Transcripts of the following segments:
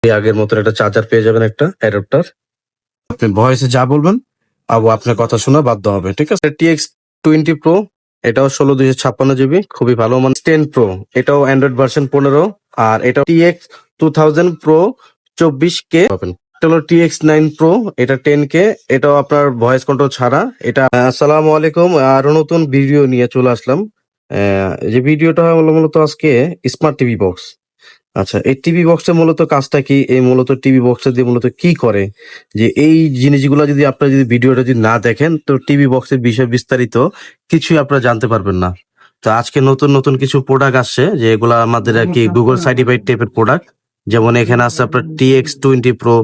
এই আগের মতন একটা চার্জার পেয়ে যাবেন, একটা অ্যাডাপ্টার। আপনি ভয়েসে যা বলবেন আপনার কথা শোনা বাধ্য হবে, ঠিক আছে। TX20 Pro, এটাও 16/256 GB, খুবই ভালো মানে। 10 Pro, এটাও অ্যান্ড্রয়েড ভার্সন 15, আর এটা TX2000 Pro 24K পাবেন। এটা হলো TX9 Pro, এটা 10K, এটাও আপনার ভয়েস কন্ট্রোল ছাড়া। এটা আসসালামু আলাইকুম, আরো নতুন ভিডিও নিয়ে চলে আসলাম। যে ভিডিওটা হলো মূলত আজকে স্মার্ট টিভি বক্স। আচ্ছা, এই টিভি বক্সটা মূলত কাজটা কি? এই মূলত টিভি বক্সটা দিয়ে মূলত কি করে? যে এই জিনিসগুলো যদি আপনারা যদি ভিডিওটা যদি না দেখেন, তো টিভি বক্সের বিষয়ে বিস্তারিত কিছুই আপনারা জানতে পারবেন না। তো আজকে নতুন নতুন কিছু প্রোডাক্ট আসছে, যে এগুলা আমাদের আর কি গুগল সার্টিফাইড টাইপের প্রোডাক্ট। যেমন এখানে আছে আপনার TX20 Pro,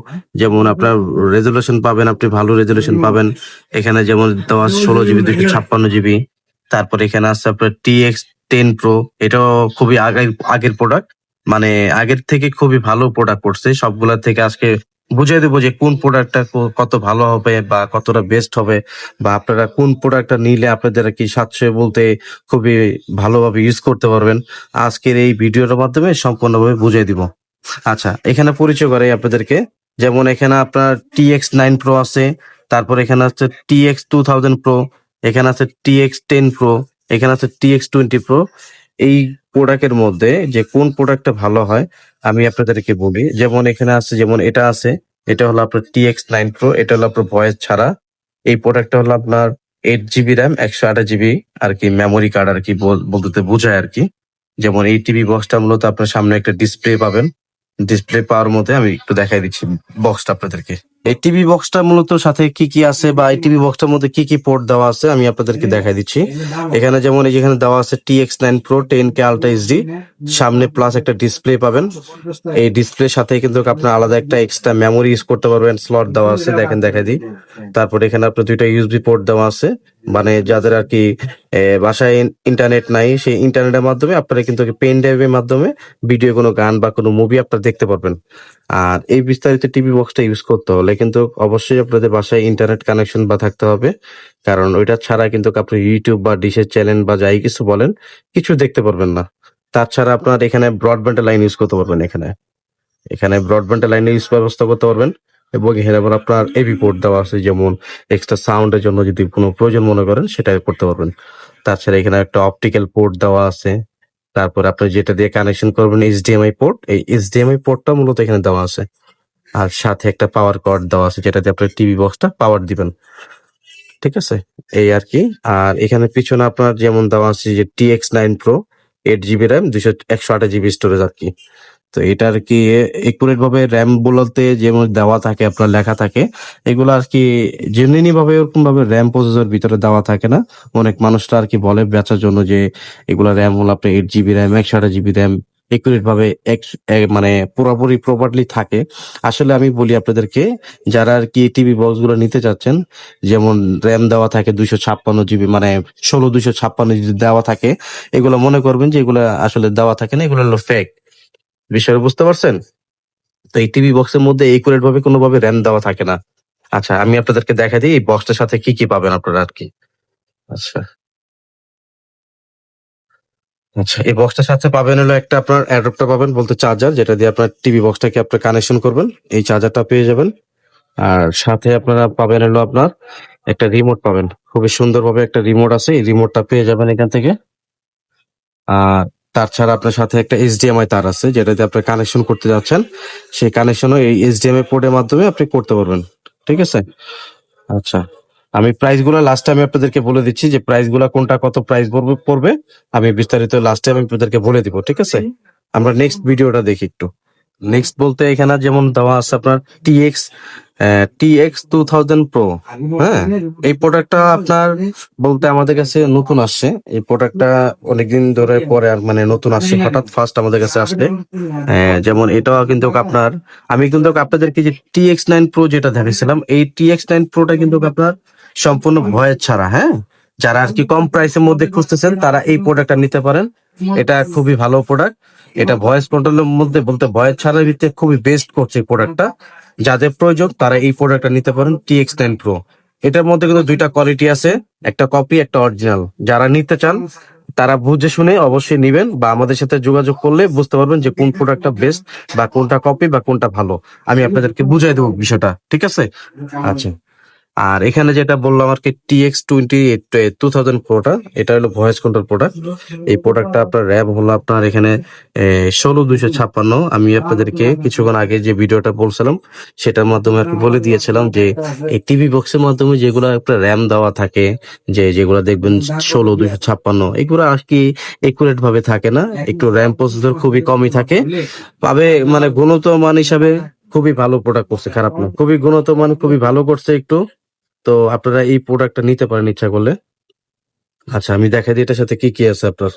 যেমন আপনার রেজলিউশন পাবেন, আপনি ভালো রেজলিউশন পাবেন। এখানে যেমন দেওয়া 16 GB 256 GB। তারপর এখানে আছে আপনার TX10 Pro, এটাও খুবই আগের প্রোডাক্ট, মানে আগের থেকে খুবই ভালো প্রোডাক্ট করছে। সবগুলা থেকে আজকে বুঝিয়ে দেবো যে কোন প্রোডাক্টটা কত ভালো হবে বা কতটা বেস্ট হবে, বা আপনারা কোন প্রোডাক্টটা নিলে আপনাদের আর কি সাশ্রয় বলতে খুবই ভালোভাবে ইউজ করতে পারবেন। আজকের এই ভিডিওর মাধ্যমে সম্পূর্ণভাবে বুঝিয়ে দিব। আচ্ছা, এখানে পরিচয় করে আপনাদেরকে। যেমন এখানে আপনার TX9 Pro আছে, তারপর এখানে আছে TX2000 Pro, এখানে আছে TX10 Pro, এখানে আছে TX20 Pro। এই প্রোডাক্টের মধ্যে যে কোন প্রোডাক্টটা ভালো হয় আমি আপনাদেরকে বলি। যেমন এখানে আছে, যেমন এটা আছে, এটা হলো আপনার TX9 Pro, এটা হলো আপনার ভয়েস ছাড়া। এই প্রোডাক্টটা হলো আপনার 8 GB র্যাম, 128 GB আর কি মেমোরি কার্ড আর কি বলতে বোঝায় আর কি। যেমন এই টিভি বক্সটা মূলত আপনার সামনে একটা ডিসপ্লে পাবেন। ডিসপ্লে পাওয়ার মধ্যে আমি একটু দেখাই দিচ্ছি বক্সটা আপনাদেরকে। এই টিভি বক্সটা মূলত সাথে কি কি আছে, বা এই টিভি বক্সটার মধ্যে কি কি পোর্ট দেওয়া আছে আমি আপনাদেরকে দেখাই দিচ্ছি। এখানে যেমন এই যেখানে দেওয়া আছে TX9 Pro 10K Ultra HD, সামনে প্লাস একটা ডিসপ্লে পাবেন। এই ডিসপ্লের সাথে কিন্তু আপনার আলাদা একটা এক্সট্রা মেমোরি ইউজ করতে পারবেন, স্লট দেওয়া আছে, দেখেন দেখাই দিই। তারপরে এখানে আপনার 2টা USB পোর্ট দেওয়া আছে, মানে যাদের আর কি বাসায় ইন্টারনেট নাই, সেই ইন্টারনেটের মাধ্যমে আপনারা কিন্তু পেন ড্রাইভের মাধ্যমে ভিডিও, কোনো গান বা কোনো মুভি আপনারা দেখতে পারবেন। আর এই বিস্তারিত টিভি বক্সটা ইউজ করতে হলে কিন্তু অবশ্যই আপনাদের বাসায় ইন্টারনেট কানেকশন বা থাকতে হবে, কারণ ওইটা ছাড়া কিন্তু আপনি ইউটিউব বা ডিশের চ্যানেল বা যাই কিছু বলেন কিছু দেখতে পারবেন না। তাছাড়া আপনার এখানে ব্রডব্যান্ডের লাইন ইউজ করতে পারবেন, এখানে এখানে ব্রডব্যান্ডের লাইনে ইউজ ব্যবস্থা করতে পারবেন। এবং এখানে আবার আপনার এবি পোর্ট দেওয়া আছে, যেমন এক্সট্রা সাউন্ডের জন্য যদি কোনো প্রয়োজন মনে করেন সেটা করতে পারবেন। তাছাড়া এখানে একটা অপটিক্যাল পোর্ট দেওয়া আছে। তারপর আপনি যেটা দিয়ে কানেকশন করবেন HDMI পোর্ট, এই HDMI পোর্টটা মূলত এখানে দেওয়া আছে। আর সাথে একটা পাওয়ার কর্ড দেওয়া আছে, যেটা দিয়ে আপনার টিভি বক্সটা পাওয়ার দিবেন, ঠিক আছে। এই আর কি। আর এখানে পিছনে আপনার যেমন দেওয়া আছে যে TX9 Pro, 8 GB RAM, 128 GB storage আর কি। তো এটা আর কি একুরেট ভাবে র্যাম বলতে যেমন দেওয়া থাকে, আপনার লেখা থাকে, এগুলো আর কি জেনুইনি ভাবে ওরকম ভাবে র্যাম প্রসেসর ভিতরে দেওয়া থাকে না। অনেক মানুষরা আর কি বলে বেচার জন্য যে এগুলা র্যাম হলো আপনার 8 GB RAM, 128 GB RAM, accurate ভাবে মানে পুরোপুরি প্রপারলি থাকে। আসলে আমি বলি আপনাদেরকে, যারা আর কি টিভি বক্স গুলো নিতে চাচ্ছেন, যেমন র্যাম দেওয়া থাকে 256 GB, মানে 16/256 দেওয়া থাকে, এগুলো মনে করবেন যে এগুলো আসলে দেওয়া থাকে না, এগুলো হলো ফেক। বিষয়টা বুঝতে পারছেন? তো এই টিভি বক্সের মধ্যে একুরেট ভাবে কোনোভাবে র্যাম দেওয়া থাকে না। আচ্ছা, আমি আপনাদেরকে দেখা দিই এই বক্সটার সাথে কি কি পাবেন আপনারা আর কি। আচ্ছা, আচ্ছা, এই বক্সটার সাথে পাবেন হলো একটা আপনার অ্যাডাপ্টার পাবেন, বলতে চার্জার, যেটা দিয়ে আপনার টিভি বক্সটাকে আপনার কানেকশন করবেন, এই চার্জারটা পেয়ে যাবেন। আর সাথে আপনারা পাবেন হলো আপনার একটা রিমোট পাবেন, খুবই সুন্দরভাবে একটা রিমোট আছে, এই রিমোটটা পেয়ে যাবেন এখান থেকে। আর তাছাড়া আপনার সাথে একটা HDMI তার আছে, যেটাতে আপনি কানেকশন করতে যাচ্ছেন, সেই কানেকশনও এই HDMI পোর্টের মাধ্যমে আপনি করতে পারবেন, ঠিক আছে। আচ্ছা, আমি প্রাইস গুলো লাস্টে আমি আপনাদেরকে বলে দিচ্ছি, যে প্রাইস গুলা কোনটা কত প্রাইস পড়বে আমি বিস্তারিত লাস্টে আমি আপনাদেরকে বলে দিব, ঠিক আছে। আমরা নেক্সট ভিডিওটা দেখি একটু। নেক্সট বলতে এখানে যেমন দেওয়া আছে আপনার TX2000 Pro। হ্যাঁ, এই প্রোডাক্টটা আপনার বলতে আমাদের কাছে নতুন আসছে। এই প্রোডাক্টটা অনেকদিন ধরে পরে আর মানে নতুন আসছে, হঠাৎ ফার্স্ট আমাদের কাছে আসলে। যেমন এটাও কিন্তু আপনার, আমি কিন্তু আপনাদেরকে যে TX9 Pro যেটা দেখাইছিলাম, এই TX9 Pro কিন্তু আপনার সম্পূর্ণ ভয়েস ছাড়া। হ্যাঁ, যারা আর কি কম প্রাইসের মধ্যে খুঁজতেছেন তারা এই প্রোডাক্টটা নিতে পারেন। এটা খুবই ভালো প্রোডাক্ট। এটা ভয়েস কন্ট্রোলের মধ্যে বলতে ভয়েস ছাড়ার ভিতরে খুবই বেস্ট করছে এই প্রোডাক্টটা। যাদের প্রয়োজন তারা এই প্রোডাক্টটা নিতে পারেন, TX9 Pro। এটার মধ্যে কিন্তু দুইটা কোয়ালিটি আছে, একটা কপি একটা অরিজিনাল। যারা নিতে চান তারা বুঝে শুনে অবশ্যই নিবেন, বা আমাদের সাথে যোগাযোগ করলে বুঝতে পারবেন যে কোন প্রোডাক্টটা বেস্ট বা কোনটা কপি বা কোনটা ভালো। আমি আপনাদেরকে বুঝাই দেবো বিষয়টা, ঠিক আছে? আচ্ছা, আর এখানে যেটা বললাম আর কি, TX28 প্রোটা, এটা হলো ভয়েস কন্ট্রোল প্রোডাক্ট। এই প্রোডাক্টটা আপনার র্যাম হলো আপনার এখানে 16 256। আমি আপনাদেরকে কিছুক্ষণ আগে যে ভিডিওটা বলছিলাম সেটার মাধ্যমে আর কি বলে দিয়েছিলাম যে এই টিভি বক্সের মাধ্যমে যেগুলো আপনার র্যাম দেওয়া থাকে, যেগুলো দেখবেন 16 256, এগুলো আর কি একুরেট ভাবে থাকে না, একটু র্যাম প্রসেসর খুবই কমই থাকে। পাবে মানে গুণগত মান হিসাবে খুবই ভালো প্রোডাক্ট করছে, খারাপ না, খুবই গুণগত মান খুবই ভালো করছে একটু। তো আপনারা এই প্রোডাক্টটা নিতে পারেন ইচ্ছা করলে। আচ্ছা, আমি দেখাই দিই এটার সাথে কি কি আছে আপনার।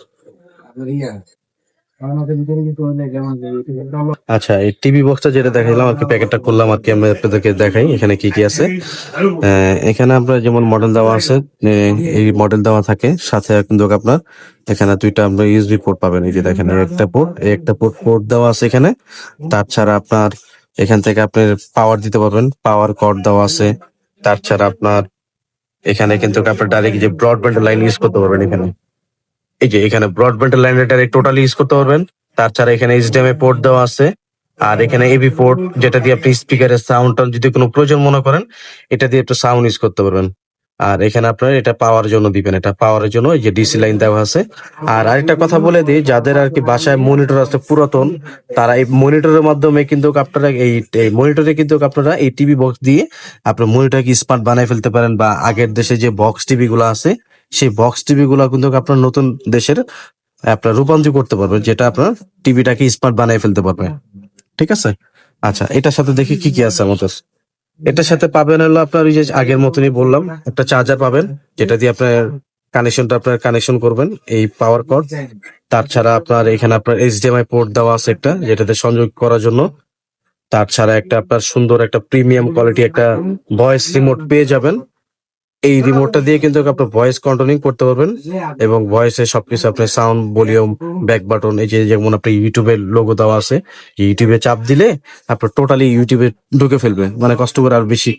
আচ্ছা, এই টিভি বক্সটা যেটা দেখাইলাম আর কি, প্যাকেটটা খুললাম আর কি, আমি আপনাদেরকে দেখাই এখানে কি কি আছে। এখানে আপনার যেমন মডেল দেওয়া আছে, এই মডেল দেওয়া থাকে, সাথে কিন্তু আপনার এখানে দুইটা আপনার ইউএসবি পোর্ট পাবেন। এই যে দেখেন, একটা পোর্ট, একটা পোর্ট দেওয়া আছে এখানে। তাছাড়া আপনার এখান থেকে আপনি পাওয়ার দিতে পারবেন, পাওয়ার কর্ড দেওয়া আছে। তাছাড়া আপনার এখানে কিন্তু আপনার ডাইরেক্ট যে ব্রডব্যান্ড লাইন ইউজ করতে পারবেন এখানে। এই যে এখানে ব্রডব্যান্ড লাইনের ডাইরেক্ট টোটালি ইউজ করতে পারবেন। তাছাড়া এখানে এইচডিএমআই পোর্ট দেওয়া আছে। আর এখানে এবি পোর্ট, যেটা দিয়ে আপনি স্পিকারের সাউন্ড যদি কোনো প্রয়োজন মনে করেন, এটা দিয়ে একটু সাউন্ড ইউজ করতে পারবেন। আর এখানে আপনার এটা পাওয়ার জন্য দিবেন, এটা পাওয়ারের জন্য এই যে ডিসি লাইন দেওয়া আছে। আর আরেকটা কথা বলে দিই, যাদের আর কি বাসায় মনিটর আছে পুরাতন, তারা এই মনিটরের মাধ্যমে কিন্তু আপনারা এই মনিটরে কিন্তু আপনারা এই টিভি বক্স দিয়ে আপনার মনিটরকে স্মার্ট বানায় ফেলতে পারেন, বা আগের দেশে যে বক্স টিভি গুলো আছে সেই বক্স টিভি গুলা কিন্তু আপনার নতুন দেশের আপনার রূপান্তর করতে পারবেন, যেটা আপনার টিভিটাকে স্মার্ট বানায় ফেলতে পারবে, ঠিক আছে? আচ্ছা, এটার সাথে দেখি কি কি আছে আমাদের। এটার সাথে পাবেন হলো আপনার ওই যে আগের মতনই বললাম, একটা চার্জার পাবেন, যেটা দিয়ে আপনার আপনার কানেকশন করবেন, এই পাওয়ার কর্ড। তাছাড়া আপনার এখানে আপনার এইচডিএমআই পোর্ট দেওয়া আছে একটা, যেটাতে সংযোগ করার জন্য। তাছাড়া একটা আপনার সুন্দর একটা প্রিমিয়াম কোয়ালিটি একটা ভয়েস রিমোট পেয়ে যাবেন। এই রিমোটটা দিয়ে কিন্তু আপনার ভয়েস কন্ট্রোলিং করতে পারবেন, এবং ভয়েসে সবকিছু আপনার সাউন্ড, ভলিউম, ব্যাক বাটন, এই যে যেমন আপনার ইউটিউবের লোগো দেওয়া আছে, ইউটিউবে চাপ দিলে আপনার টোটালি ইউটিউবে ঢুকে ফেলবে, মানে কষ্ট করে আর বেশি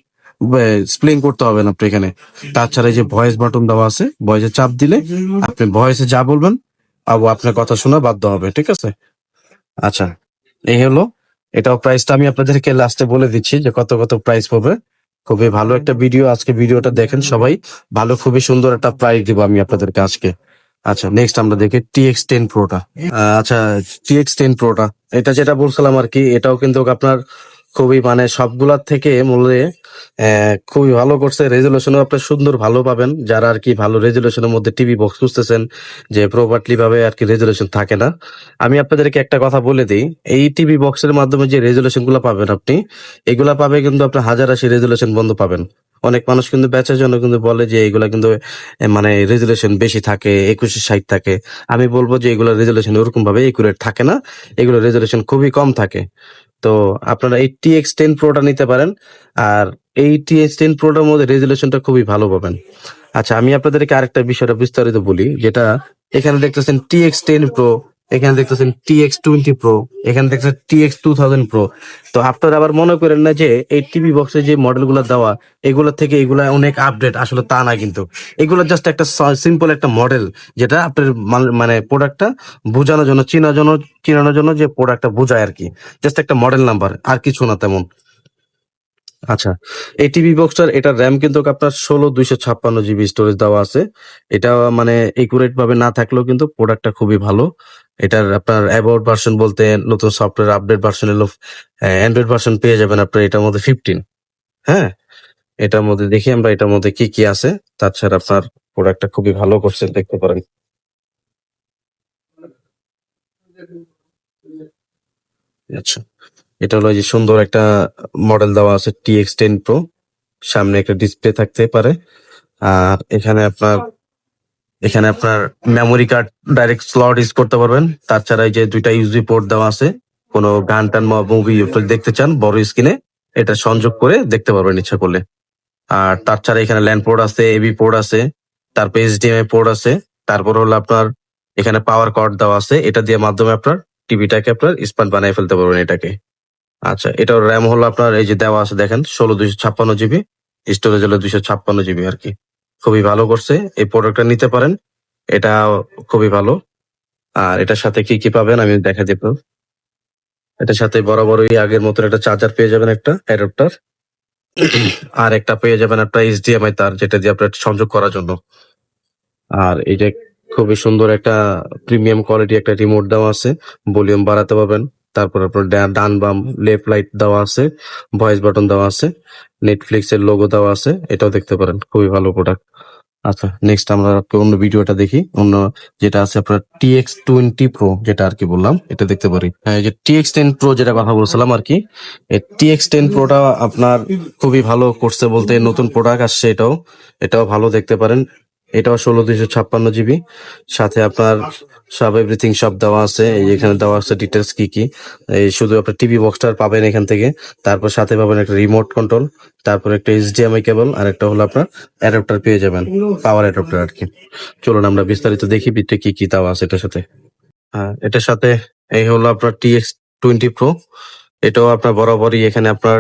স্প্লিং করতে হবে না আপনি এখানে। তাছাড়া এই যে ভয়েস বাটন দেওয়া আছে, ভয়েসে চাপ দিলে আপনি ভয়েসে যা বলবেন আপনার কথা শোনা বাধ্য হবে, ঠিক আছে? আচ্ছা, এই হলো, এটাও প্রাইসটা আমি আপনাদেরকে লাস্টে বলে দিচ্ছি যে কত কত প্রাইস পড়বে। খুবই ভালো একটা ভিডিও, আজকে ভিডিওটা দেখেন সবাই, ভালো, খুবই সুন্দর একটা প্রাইস দিব আমি আপনাদেরকে আজকে। আচ্ছা, নেক্সট আমরা দেখি TX10 প্রোটা। আচ্ছা, TX10 প্রোটা, এটা যেটা বলছিলাম আর কি, এটাও কিন্তু আপনার খুবই মানে সবগুলার থেকে মূল্যে খুবই ভালো করছে। রেজুলেশনও আপনার সুন্দর ভালো পাবেন, যারা আর কি ভালো রেজুলেশনের মধ্যে টিভি বক্স খুঁজতেছেন, যে প্রপারলি ভাবে আর কি রেজুলেশন থাকে না। আমি আপনাদেরকে একটা কথা বলে দিই, এই টিভি বক্সের মাধ্যমে যে রেজুলেশন গুলো পাবেন আপনি, এগুলা পাবে কিন্তু আপনি 1080 রেজুলেশন বন্ধ পাবেন। অনেক মানুষ কিন্তু বেচার জন্য কিন্তু বলে যে এগুলা কিন্তু মানে রেজুলেশন বেশি থাকে, 2160 থাকে। আমি বলবো যে এগুলো রেজুলেশন ওরকম ভাবে একুরেট থাকে না, এগুলো রেজুলেশন খুবই কম থাকে। তো আপনারা এই TX10 প্রোটা নিতে পারেন। আর এই TX10 প্রোটার মধ্যে রেজুলেশনটা খুবই ভালো পাবেন। আচ্ছা, আমি আপনাদেরকে আরেকটা বিষয়টা বিস্তারিত বলি, যেটা এখানে দেখতেছেন TX10 প্রো, এখানে দেখতেছেন TX20 প্রো, এখানে দেখতেছেন TX2000 প্রো। তো আপনারা আবার মনে করেন না যে এই টিভি বক্সে যে মডেলগুলো দেওয়া, এগুলোর থেকে এগুলা অনেক আপডেট, আসলে তা না কিন্তু। এগুলো জাস্ট একটা সিম্পল একটা মডেল, যেটা আপনার মানে প্রোডাক্টটা বোঝানোর জন্য, চিনানোর জন্য যে প্রোডাক্টটা বোঝায় আর কি, জাস্ট একটা মডেল নাম্বার, আর কিছু না তেমন। আচ্ছা, এই টিভি বক্সটার এটার র্যাম কিন্তু আপনার 16 256 জিবি স্টোরেজ দেওয়া আছে। এটা মানে একুরেট ভাবে না থাকলেও কিন্তু প্রোডাক্টটা খুবই ভালো। এটার আপনার অ্যাবাউট ভার্সন বলতে নতুন সফটওয়্যার আপডেট ভার্সন এলো, অ্যান্ড্রয়েড ভার্সন পেয়ে যাবেন আপনার এটার মধ্যে 15। হ্যাঁ, এটার মধ্যে দেখি আমরা এটার মধ্যে কি কি আছে। তাছাড়া আপনার প্রোডাক্টটা খুবই ভালো করছে, দেখতে পারেন। আচ্ছা, এটা হলো এই যে সুন্দর একটা মডেল দেওয়া আছে TX10 প্রো, সামনে একটা ডিসপ্লে থাকতে পারে। আর এখানে আপনার memory card direct slot use করতে পারবেন। তাছাড়া এই যে দুইটা ইউএসবি পোর্ট দেওয়া আছে, কোনো গান টান মুভি দেখতে চান বড় স্ক্রিনে, এটা সংযোগ করে দেখতে পারবেন ইচ্ছা করলে। আর তাছাড়া এখানে ল্যান্ড পোর্ট আছে, এবি পোর্ট আছে, তারপর এইচডিএমআই পোর্ট আছে। তারপর হলো আপনার এখানে পাওয়ার কর্ড দেওয়া আছে, এটা দিয়ে মাধ্যমে আপনার টিভিটাকে আপনার স্মার্ট বানিয়ে ফেলতে পারবেন এটাকে। আচ্ছা, এটার র্যাম হলো আপনার এই যে দেওয়া আছে দেখেন, 16 256 জিবি, স্টোরেজ হলো 256 জিবি আর কি। খুবই ভালো করছে, এই প্রোডাক্টটা নিতে পারেন। এটা খুবই ভালো। আর এটার সাথে কি কি পাবেন আমি দেখা দেব। এটার সাথে বরাবরই আগের মতন একটা চার্জার পেয়ে যাবেন, একটা অ্যাডাপ্টার। আর একটা পেয়ে যাবেন একটা এইচডিএমআই তার, যেটা দিয়ে আপনার সংযোগ করার জন্য। আর এই যে খুবই সুন্দর একটা প্রিমিয়াম কোয়ালিটি একটা রিমোট দেওয়া আছে, ভলিউম বাড়াতে পারবেন। তারপর আপনার ডান বাম লেফট লাইট দেওয়া আছে, ভয়েস বাটন দেওয়া আছে, নেটফ্লিক্স এর লোগো দেওয়া আছে, এটাও দেখতে পারেন, খুবই ভালো প্রোডাক্ট। আচ্ছা, নেক্সট আমরা অন্য ভিডিওটা দেখি। অন্য যেটা আছে আপনার TX20 Pro, যেটা আর কি বললাম, এটা দেখতে পারি। হ্যাঁ, এই যে TX10 Pro যেটা কথা বলছিলাম আর কি, এই TX10 Proটা আপনার খুবই ভালো করছে বলতে, নতুন প্রোডাক্ট আসছে, এটাও ভালো দেখতে পারেন। এটাও 16 256 GB, সাথে আপনার সব এভরিথিং সব দেওয়া আছে। এই যে এখানে দেওয়া আছে ডিটেলস কি কি। এই শুধু আপনার টিভি বক্সটা পাবেন এখান থেকে, তারপর সাথে পাবেন একটা রিমোট কন্ট্রোল, তারপর একটা HDMI কেবল, আর একটা হলো আপনার অ্যাডাপ্টার পেয়ে যাবেন, পাওয়ার অ্যাডাপ্টার আর কি। চলুন আমরা বিস্তারিত দেখি ভিতরে কি কি দেওয়া আছে এটার সাথে। হ্যাঁ, এটার সাথে এই হলো আপনার TX20 Pro। এটাও আপনার বরাবরই এখানে আপনার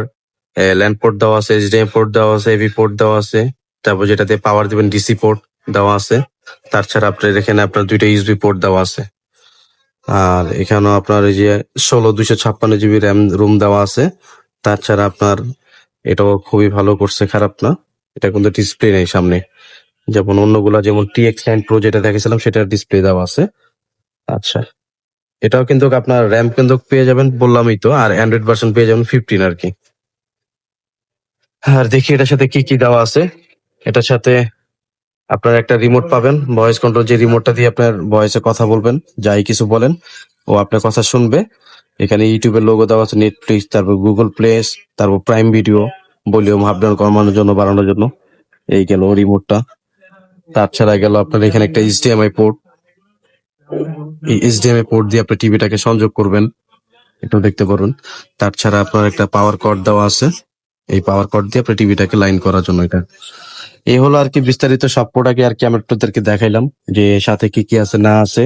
ল্যান্ড পোর্ট দেওয়া আছে, HDMI পোর্ট দেওয়া আছে, এভি পোর্ট দেওয়া আছে, তারপর যেটাতে পাওয়ার দিবেন ডিসি পোর্ট দেওয়া আছে। তাছাড়া আপনার এখানে আপনার দুইটা ইউএসবি পোর্ট দেওয়া আছে। আর এখানেও আপনার এই যে 16 256 GB র্যাম রুম দেওয়া আছে। তাছাড়া আপনার এটাও খুবই ভালো করছে, খারাপ না। এটা কিন্তু ডিসপ্লে নেই সামনে, যেমন অন্যগুলা, যেমন TX9 Pro যেটা দেখেছিলাম সেটার ডিসপ্লে দেওয়া আছে। আচ্ছা, এটাও কিন্তু আপনার র্যাম কিন্তু পেয়ে যাবেন, বললামই তো। আর অ্যান্ড্রয়েড ভার্সন পেয়ে যাবেন 15 আর কি। আর দেখি এটার সাথে কি কি দেওয়া আছে। এটার সাথে আপনার একটা রিমোট পাবেন, ভয়েস কন্ট্রোল, যে রিমোটটা দিয়ে আপনার ভয়েসে কথা বলবেন, যাই কিছু বলেন ও আপনার কথা শুনবে। এখানে ইউটিউবের লোগো দেওয়া আছে, নেটফ্লিক্স, তারপর গুগল প্লেস, তারপর prime video, volume up down কমানোর জন্য, বাড়ানোর জন্য। এই গেল রিমোটটা। তাছাড়া গেল আপনার এখানে একটা HDMI পোর্ট। এই HDMI পোর্ট দিয়ে আপনি টিভিটাকে সংযোগ করবেন, এটাও দেখতে পারবেন। তাছাড়া আপনার একটা পাওয়ার কর্ড দেওয়া আছে, এই পাওয়ার কর্ড দিয়ে আপনি টিভিটাকে লাইন করার জন্য। এটা এই হলো আর কি বিস্তারিত সব প্রোডাক্ট আর কি আমি আপনাদেরকে দেখাইলাম, যে সাথে কি কি আছে না আছে।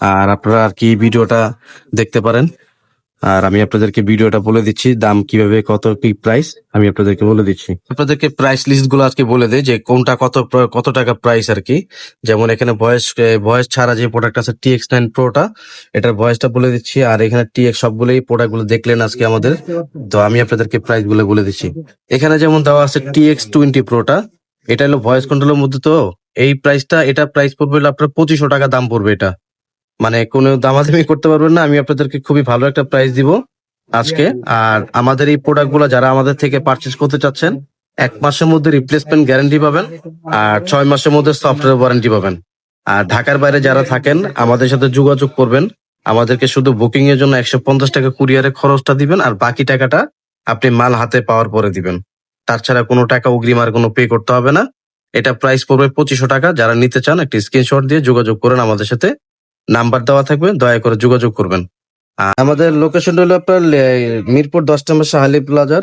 আর আপনারা আর কি ভিডিওটা দেখতে পারেন। আর আমি আপনাদেরকে ভিডিওটা বলে দিচ্ছি, দাম কিভাবে, কত কি প্রাইস আমি আপনাদেরকে বলে দিচ্ছি। আপনাদেরকে প্রাইস লিস্ট গুলো আজকে বলে দেয়, যে কোনটা কত টাকা প্রাইস আর কি। যেমন এখানে ভয়েস ছাড়া যে প্রোডাক্ট আছে TX9 Proটা, এটার ভয়েসটা বলে দিচ্ছি। আর এখানে TX সবগুলোই প্রোডাক্ট গুলো দেখলেন আজকে আমাদের, তো আমি আপনাদেরকে প্রাইস গুলো বলে দিচ্ছি। এখানে যেমন দেওয়া আছে TX20 Proটা, এটা হলো ভয়েস কন্ট্রোলের মধ্যে, তো এই প্রাইসটা, এটা প্রাইস পড়বে হলো আপনার 2500 টাকা দাম পড়বে এটা। মানে কোনো দামাদামি করতে পারবেন না, আমি আপনাদেরকে খুবই ভালো একটা প্রাইস দিব আজকে। আর আমাদের এই প্রোডাক্ট গুলো যারা আমাদের থেকে পারচেস করতে চাচ্ছেন, 1 মাসের মধ্যে রিপ্লেসমেন্ট গ্যারান্টি পাবেন, আর 6 মাসের মধ্যে সফটওয়্যার ওয়ারেন্টি পাবেন। আর ঢাকার বাইরে যারা থাকেন আমাদের সাথে যোগাযোগ করবেন, আমাদেরকে শুধু বুকিং এর জন্য 150 টাকা কুরিয়ারের খরচটা দিবেন, আর বাকি টাকাটা আপনি মাল হাতে পাওয়ার পরে দিবেন। তাছাড়া কোনো টাকা অগ্রিম আর কোনো পে করতে হবে না। এটা প্রাইস পড়বে 2500 টাকা। যারা নিতে চান একটি স্ক্রিনশট দিয়ে যোগাযোগ করেন আমাদের সাথে, নাম্বার দেওয়া থাকবে, দয়া করে যোগাযোগ করবেন। আর আমাদের লোকেশন হলো আপনার মিরপুর 10 নম্বর শাহালি প্লাজার,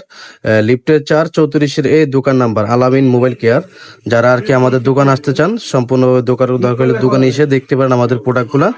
লিফটের 4 34 দোকান নাম্বার, আলামিন মোবাইল কেয়ার। যারা আর কি আমাদের দোকান আসতে চান, সম্পূর্ণভাবে দোকানে এসে দেখতে পারেন আমাদের প্রোডাক্ট গুলা।